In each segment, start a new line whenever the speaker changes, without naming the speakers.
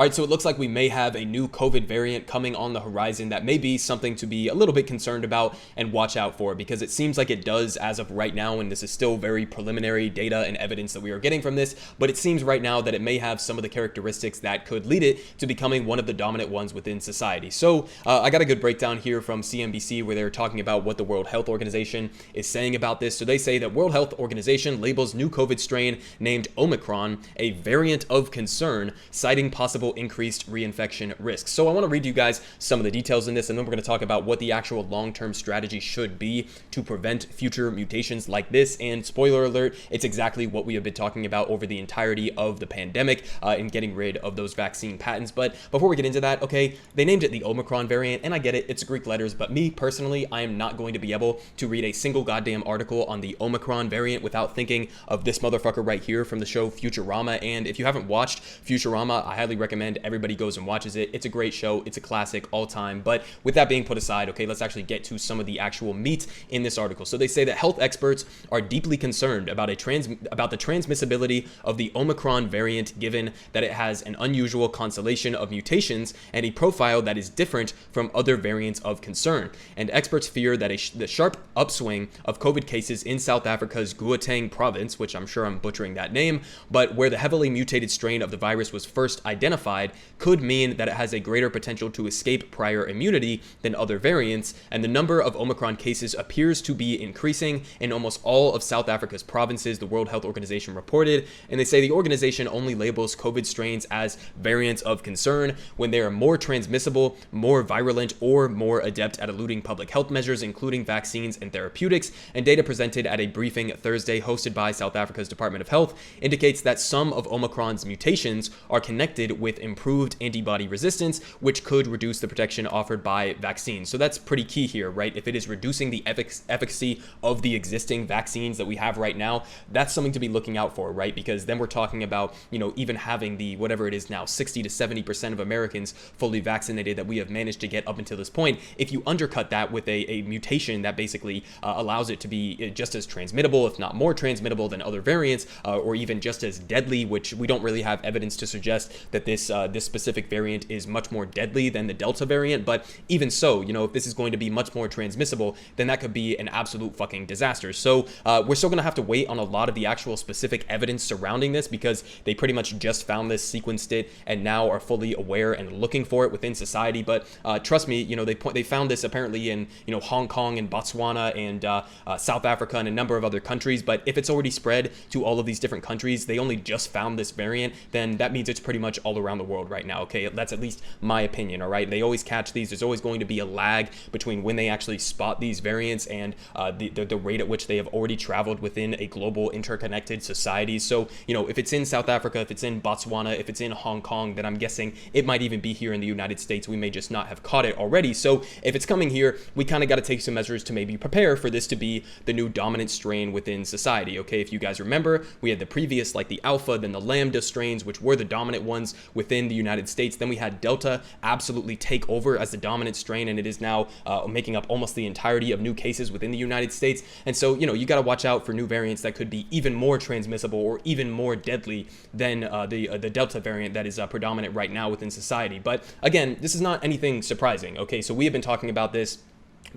All right, so it looks like we may have a new COVID variant coming on the horizon that may be something to be a little bit concerned about and watch out for, because it seems like it does as of right now, and this is still very preliminary data and evidence that we are getting from this, but it seems right now that it may have some of the characteristics that could lead it to becoming one of the dominant ones within society. So I got a good breakdown here from CNBC where they're talking about what the World Health Organization is saying about this. So they say that World Health Organization labels new COVID strain named Omicron a variant of concern, citing possible increased reinfection risks. So I want to read you guys some of the details in this, and then we're going to talk about what the actual long-term strategy should be to prevent future mutations like this. And spoiler alert, it's exactly what we have been talking about over the entirety of the pandemic in getting rid of those vaccine patents. But before we get into that, okay, they named it the Omicron variant, and I get it, it's Greek letters, but me personally, I am not going to be able to read a single goddamn article on the Omicron variant without thinking of this motherfucker right here from the show Futurama. And if you haven't watched Futurama, I highly recommend everybody goes and watches it. It's a great show. It's a classic all time. But with that being put aside, okay, let's actually get to some of the actual meat in this article. So they say that health experts are deeply concerned about the transmissibility of the Omicron variant, given that it has an unusual constellation of mutations and a profile that is different from other variants of concern. And experts fear that the sharp upswing of COVID cases in South Africa's Gauteng province, which I'm sure I'm butchering that name, but where the heavily mutated strain of the virus was first identified, could mean that it has a greater potential to escape prior immunity than other variants, and the number of Omicron cases appears to be increasing in almost all of South Africa's provinces, the World Health Organization reported. And they say the organization only labels COVID strains as variants of concern when they are more transmissible, more virulent, or more adept at eluding public health measures, including vaccines and therapeutics. And data presented at a briefing Thursday hosted by South Africa's Department of Health indicates that some of Omicron's mutations are connected with improved antibody resistance, which could reduce the protection offered by vaccines. So that's pretty key here, right? If it is reducing the efficacy of the existing vaccines that we have right now, that's something to be looking out for, right? Because then we're talking about, even having the, whatever it is now, 60 to 70% of Americans fully vaccinated that we have managed to get up until this point. If you undercut that with a mutation that basically allows it to be just as transmittable, if not more transmittable than other variants, or even just as deadly, which we don't really have evidence to suggest that this specific variant is much more deadly than the Delta variant. But even so, if this is going to be much more transmissible, then that could be an absolute fucking disaster. So we're still going to have to wait on a lot of the actual specific evidence surrounding this, because they pretty much just found this, sequenced it, and now are fully aware and looking for it within society. But trust me, they found this apparently in Hong Kong and Botswana and South Africa and a number of other countries. But if it's already spread to all of these different countries, they only just found this variant, then that means it's pretty much all around the world right now. Okay, that's at least my opinion. All right, they always catch these. There's always going to be a lag between when they actually spot these variants and the rate at which they have already traveled within a global interconnected society. So if it's in South Africa, if it's in Botswana, if it's in Hong Kong, then I'm guessing it might even be here in the United States. We may just not have caught it already. So if it's coming here, we kind of got to take some measures to maybe prepare for this to be the new dominant strain within society. Okay, if you guys remember, we had the previous, like the Alpha, then the Lambda strains, which were the dominant ones within the United States. Then we had Delta absolutely take over as the dominant strain, and it is now making up almost the entirety of new cases within the United States. And so, you got to watch out for new variants that could be even more transmissible or even more deadly than the Delta variant that is predominant right now within society. But again, this is not anything surprising. Okay, so we have been talking about this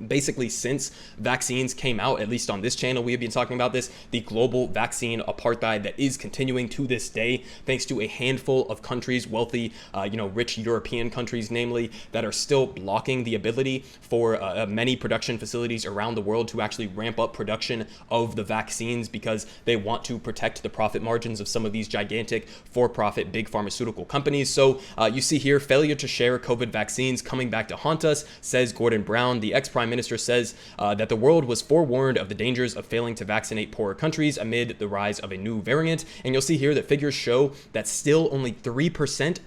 basically since vaccines came out. At least on this channel, we have been talking about this, the global vaccine apartheid that is continuing to this day, thanks to a handful of countries, wealthy, rich European countries, namely, that are still blocking the ability for many production facilities around the world to actually ramp up production of the vaccines, because they want to protect the profit margins of some of these gigantic for-profit big pharmaceutical companies. So you see here, failure to share COVID vaccines coming back to haunt us, says Gordon Brown. The ex-prime minister says that the world was forewarned of the dangers of failing to vaccinate poorer countries amid the rise of a new variant. And you'll see here that figures show that still only 3%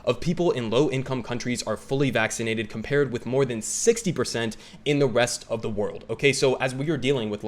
of people in low-income countries are fully vaccinated, compared with more than 60% in the rest of the world. Okay, so as we are dealing with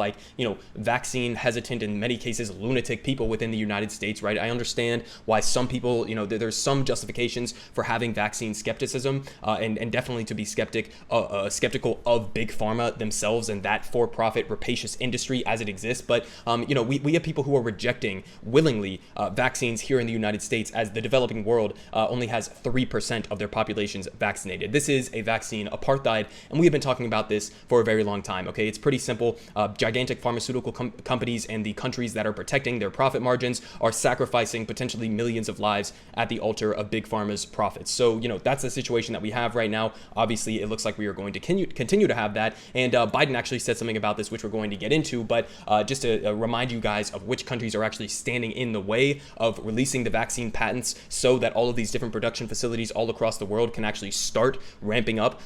vaccine hesitant, in many cases lunatic people within the United States, right? I understand why some people, there's some justifications for having vaccine skepticism, and definitely to be skeptical of big pharma themselves and that for-profit rapacious industry as it exists. But we have people who are rejecting willingly vaccines here in the United States as the developing world only has 3% of their populations vaccinated. This is a vaccine apartheid, and we have been talking about this for a very long time, okay? It's pretty simple. Gigantic pharmaceutical companies and the countries that are protecting their profit margins are sacrificing potentially millions of lives at the altar of big pharma's profits. So, that's the situation that we have right now. Obviously, it looks like we are going to continue to have that, and Biden actually said something about this, which we're going to get into, but just to remind you guys of which countries are actually standing in the way of releasing the vaccine patents so that all of these different production facilities all across the world can actually start ramping up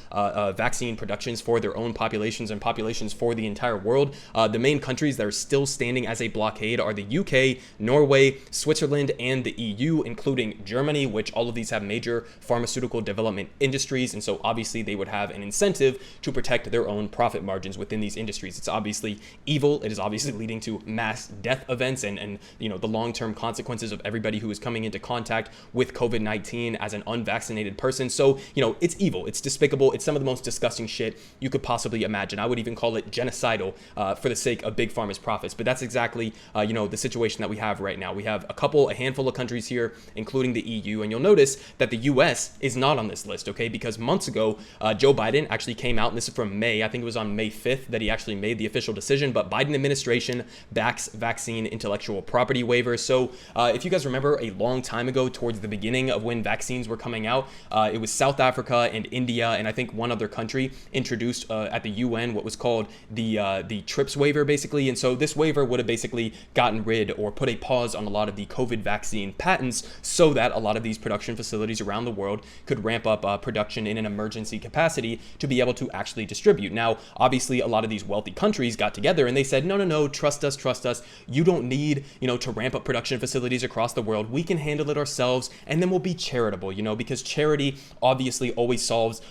vaccine productions for their own populations and populations for the entire world. The main countries that are still standing as a blockade are the UK, Norway, Switzerland, and the EU, including Germany, which all of these have major pharmaceutical development industries, and so obviously they would have an incentive to protect their own profit margins within these industries. It's obviously evil. It is obviously leading to mass death events and the long-term consequences of everybody who is coming into contact with COVID-19 as an unvaccinated person. So, it's evil. It's despicable. It's some of the most disgusting shit you could possibly imagine. I would even call it genocidal for the sake of big pharma's profits. But that's exactly, the situation that we have right now. We have a handful of countries here, including the EU, and you'll notice that the US is not on this list, okay? Because months ago, Joe Biden actually came out, and this is from May. I think it was on May 5th that he actually made the official decision, but Biden administration backs vaccine intellectual property waivers. So if you guys remember a long time ago, towards the beginning of when vaccines were coming out, it was South Africa and India, and I think one other country introduced at the UN what was called the TRIPS waiver, basically. And so this waiver would have basically gotten rid or put a pause on a lot of the COVID vaccine patents so that a lot of these production facilities around the world could ramp up production in an emergency capacity to be able to actually distribute. Now, obviously, a lot of these wealthy countries got together and they said, no, trust us. You don't need, to ramp up production facilities across the world. We can handle it ourselves, and then we'll be charitable, because charity obviously always solves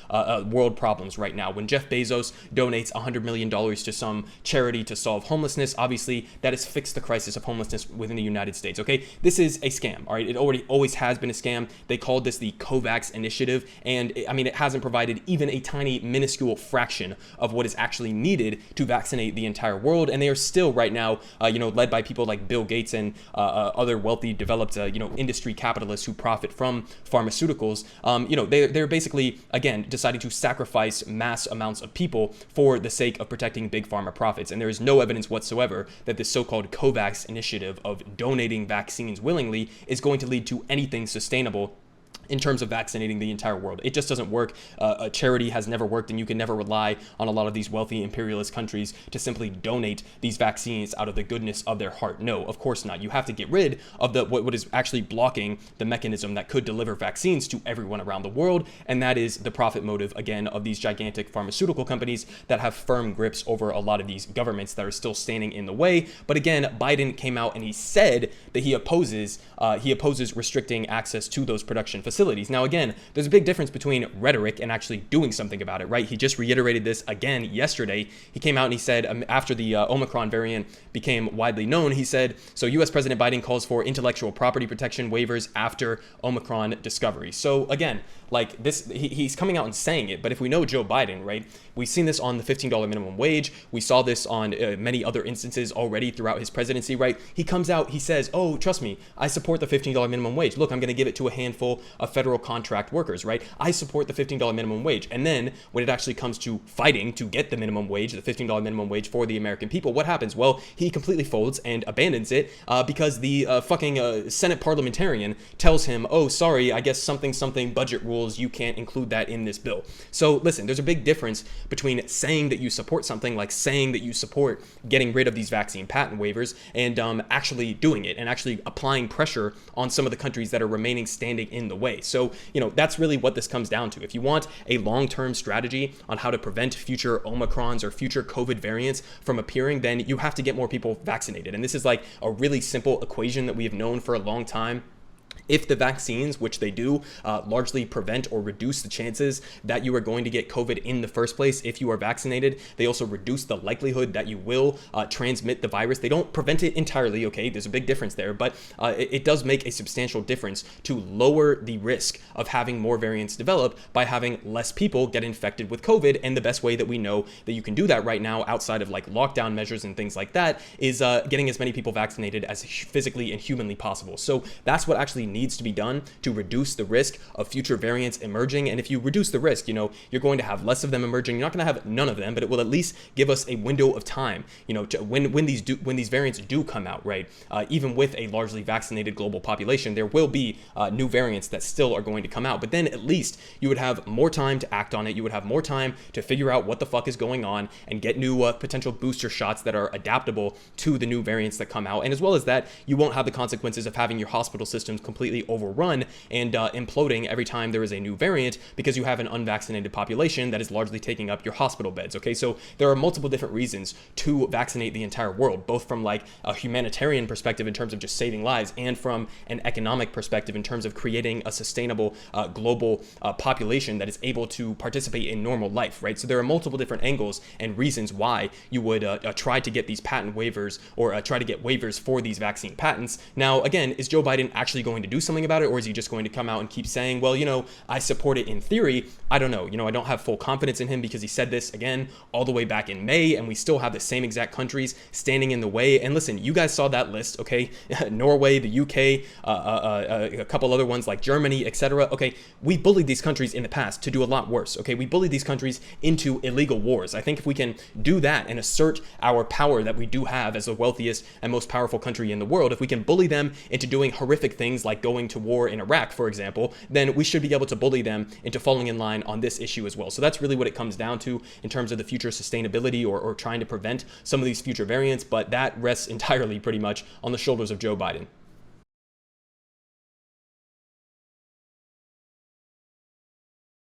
world problems right now. When Jeff Bezos donates $100 million to some charity to solve homelessness, obviously that has fixed the crisis of homelessness within the United States, okay? This is a scam, all right? It always has been a scam. They called this the COVAX initiative, and it hasn't provided even a tiny minuscule fraction of what is actually needed to vaccinate the entire world, and they are still right now, led by people like Bill Gates and other wealthy, developed, industry capitalists who profit from pharmaceuticals. They're basically, again, deciding to sacrifice mass amounts of people for the sake of protecting big pharma profits, and there is no evidence whatsoever that this so-called COVAX initiative of donating vaccines willingly is going to lead to anything sustainable in terms of vaccinating the entire world. It just doesn't work. A charity has never worked, and you can never rely on a lot of these wealthy imperialist countries to simply donate these vaccines out of the goodness of their heart. No, of course not. You have to get rid of what is actually blocking the mechanism that could deliver vaccines to everyone around the world, and that is the profit motive, again, of these gigantic pharmaceutical companies that have firm grips over a lot of these governments that are still standing in the way. But again, Biden came out and he said that he opposes restricting access to those production facilities. Now, again, there's a big difference between rhetoric and actually doing something about it, right? He just reiterated this again yesterday. He came out and he said, after the Omicron variant became widely known, he said, so U.S. President Biden calls for intellectual property protection waivers after Omicron discovery. So again, like this, he's coming out and saying it, but if we know Joe Biden, right, we've seen this on the $15 minimum wage. We saw this on many other instances already throughout his presidency, right? He comes out, he says, oh, trust me, I support the $15 minimum wage. Look, I'm going to give it to a handful of federal contract workers, right? I support the $15 minimum wage. And then when it actually comes to fighting to get the minimum wage, the $15 minimum wage for the American people, what happens? Well, he completely folds and abandons it because the fucking Senate parliamentarian tells him, oh, sorry, I guess something budget rules, you can't include that in this bill. So listen, there's a big difference between saying that you support something, like saying that you support getting rid of these vaccine patent waivers, and actually doing it and actually applying pressure on some of the countries that are remaining standing in the way. So, that's really what this comes down to. If you want a long-term strategy on how to prevent future Omicrons or future COVID variants from appearing, then you have to get more people vaccinated. And this is like a really simple equation that we have known for a long time. If the vaccines, which they do, largely prevent or reduce the chances that you are going to get COVID in the first place if you are vaccinated, they also reduce the likelihood that you will transmit the virus. They don't prevent it entirely, okay? There's a big difference there, but it does make a substantial difference to lower the risk of having more variants develop by having less people get infected with COVID. And the best way that we know that you can do that right now, outside of like lockdown measures and things like that, is getting as many people vaccinated as physically and humanly possible. So that's what actually needs needs to be done to reduce the risk of future variants emerging. And if you reduce the risk, you're going to have less of them emerging. You're not going to have none of them, but it will at least give us a window of time, to when these variants do come out, right? Even with a largely vaccinated global population, there will be new variants that still are going to come out. But then at least you would have more time to act on it. You would have more time to figure out what the fuck is going on and get new potential booster shots that are adaptable to the new variants that come out. And as well as that, you won't have the consequences of having your hospital systems completely overrun and imploding every time there is a new variant because you have an unvaccinated population that is largely taking up your hospital beds. Okay, so there are multiple different reasons to vaccinate the entire world, both from like a humanitarian perspective in terms of just saving lives and from an economic perspective in terms of creating a sustainable global population that is able to participate in normal life, right? So there are multiple different angles and reasons why you would try to get these patent waivers or try to get waivers for these vaccine patents. Now, again, is Joe Biden actually going to do something about it, or is he just going to come out and keep saying, well, I support it in theory? I don't know. I don't have full confidence in him because he said this again all the way back in May, and we still have the same exact countries standing in the way. And listen, you guys saw that list, okay? Norway, the UK, a couple other ones like Germany, etc. Okay, we bullied these countries in the past to do a lot worse, okay? We bullied these countries into illegal wars. I think if we can do that and assert our power that we do have as the wealthiest and most powerful country in the world, if we can bully them into doing horrific things like going to war in Iraq, for example, then we should be able to bully them into falling in line on this issue as well. So that's really what it comes down to in terms of the future sustainability or trying to prevent some of these future variants, but that rests entirely pretty much on the shoulders of Joe Biden.